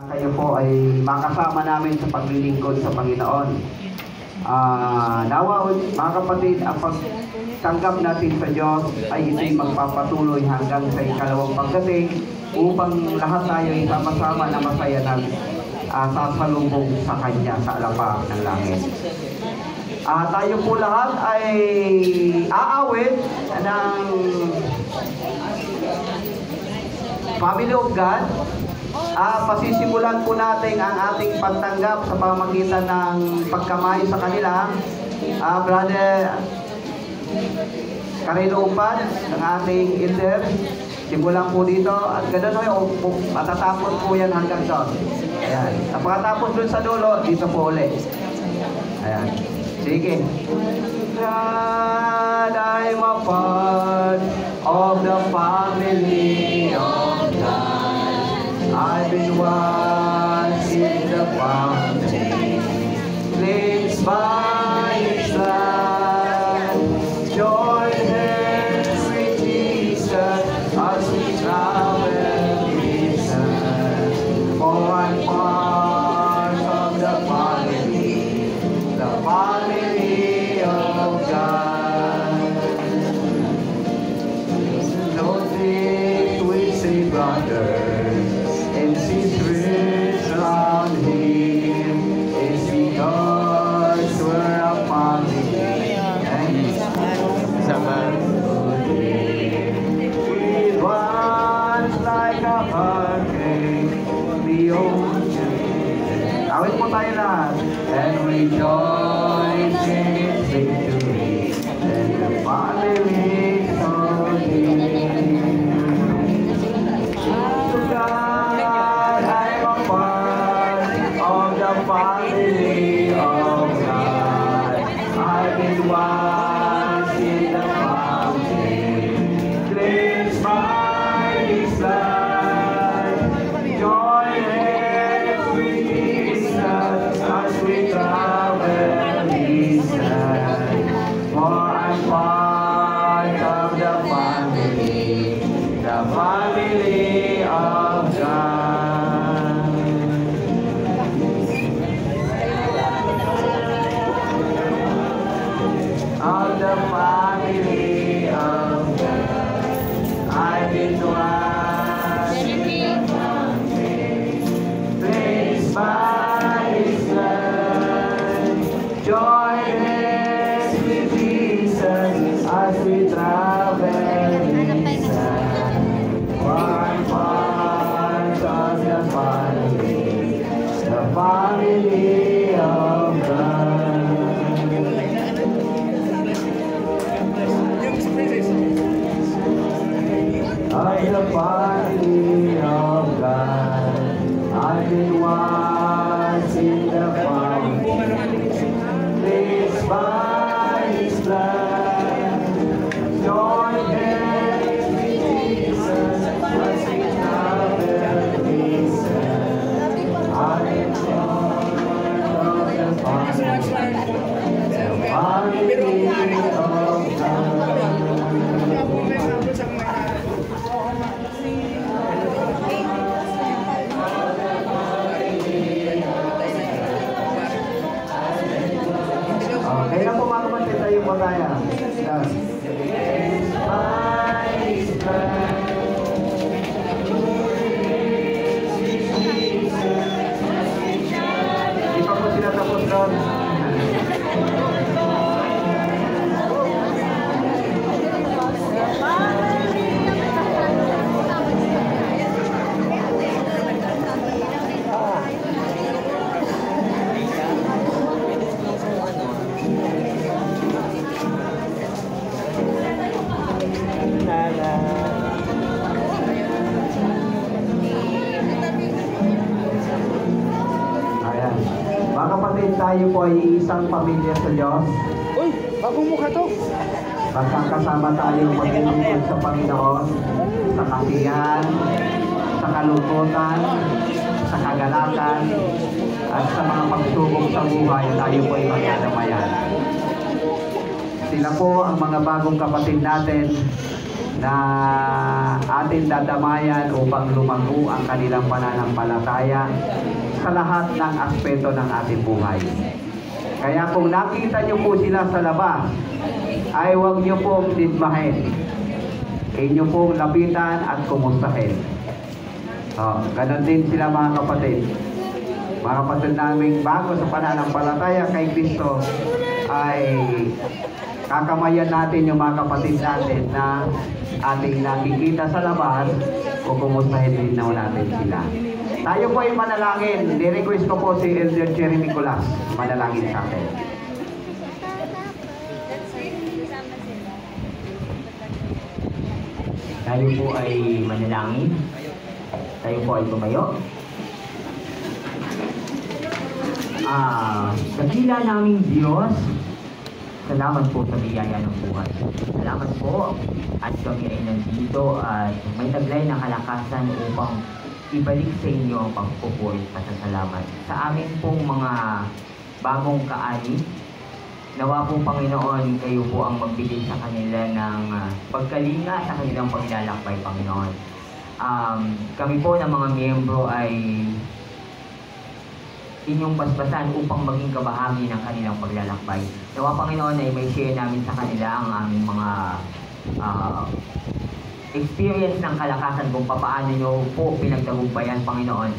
Kayo po ay makasama namin sa paglilingkod sa Panginoon. Nawa mga kapatid, ang pagtanggap natin sa Diyos ay ito'y magpapatuloy hanggang sa ikalawang pagdating upang lahat tayo ay sama-sama na masaya ng sasalubong sa Kanya sa alapang ng langit. Tayo po lahat ay aawit ng Family of God. Pasisimulan po natin ang ating pagtanggap sa pamamagitan ng pagkamay sa kanila. Brother Carino Upad, ng ating elder, simulan po dito at gano'n matatapos po yan hanggang doon. Ayan. Pagkatapos dun sa dulo, dito po ulit. Ayan. Sige. God, I'm a part of the family of God. I've been washed in the fountain, cleansed by His blood. Join hands with Jesus as we travel His earth. For I'm part of the family of God. Don't think we say, brother, and secrets around Him is because we're a family and with ones like a hurricane, the ocean. Awit po tayo lahat. And rejoice in its victory, and the family of Him. To God, I'm a part of the family of God. I've been washed in the fountain, cleansed by His blood. Join hands with Jesus as we travel His earth. For I'm part of the family of God. Of the family of God. I've been washed in the fountain, cleansed by His blood. Join hands with Jesus as we travel His earth. For I'm part of the family of God. Of the family of God, I've been washed in the fountain, cleansed by His blood. Join hands with Jesus as we travel His earth. I'm part of the family of God. Kaya po mga kapatid, tayo po tayo. Hindi pa po sila tapos doon. Ayan. Mga kapatid, tayo po ay isang pamilya sa Diyos. Uy, bagong mukha to. Magkakasama tayo maglilingkod sa Panginoon, sa kasiyahan, sa kalungkutan, sa kagalakan, at sa mga pagsubok sa buhay, tayo po ay magdadamayan. Sila po ang mga bagong kapatid natin na ating dadamayan upang lumago ang kanilang pananampalataya sa lahat ng aspeto ng ating buhay. Kaya kung nakita nyo po sila sa labas, ay huwag nyo pong didmahin. Inyo pong lapitan at kumustahin. Ganon din sila mga kapatid. Mga kapatid naming bago sa pananampalataya kay Kristo ay kakamayan natin yung mga kapatid natin na ating nakikita sa labas o kumustahin din natin sila. Tayo po ay manalangin. Ni-request ko po si Elder Jerry Nicolas manalangin sa atin. Tayo po ay manalangin. Tayo po ay tumayo. Dakila naming Diyos, salamat po sa biyaya ng buhay. Salamat po at kami ay nandito at may taglay na kalakasan upang ibalik sa inyo ang pagpupuri at pasasalamat. Sa amin pong mga bagong kaani, nawa po Panginoon, kayo po ang magbigay sa kanila ng pagkalinga sa kanilang paglalakbay, Panginoon. Kami po ng mga miyembro ay inyong basbasan upang maging kabahagi ng kanilang paglalakbay. Nawa Panginoon ay may share namin sa kanila ang aming mga experience ng kalakasan kung paano nyo po pinagtagumpayan, Panginoon,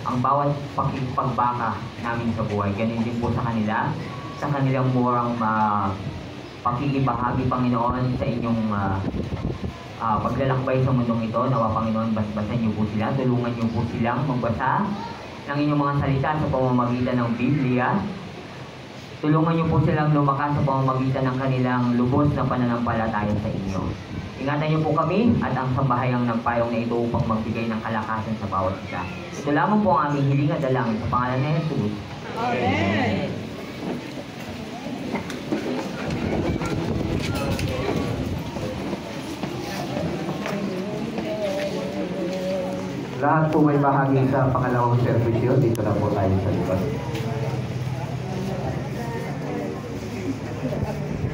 ang bawat pagbaka namin sa buhay. Ganun din po sa kanila, sa kanilang murang pakikibahagi, Panginoon, sa inyong paglalakbay sa mundong ito. Nawa Panginoon, basbasan niyo po sila, tulungan niyo po silang magbasa ng inyong mga salita sa pamamagitan ng Biblia. Tulungan niyo po silang lumakas sa pamamagitan ng kanilang lubos na pananampalataya sa inyo. Ingatan niyo po kami at ang sambahayang nagpayong na ito upang magbigay ng kalakasan sa bawat isa. Ito lamang po ang aming hiling at dalangin sa pangalan ni Jesus. Amen. Lahat po may bahagi sa pangalawang serbisyo. Dito na po tayo sa likod.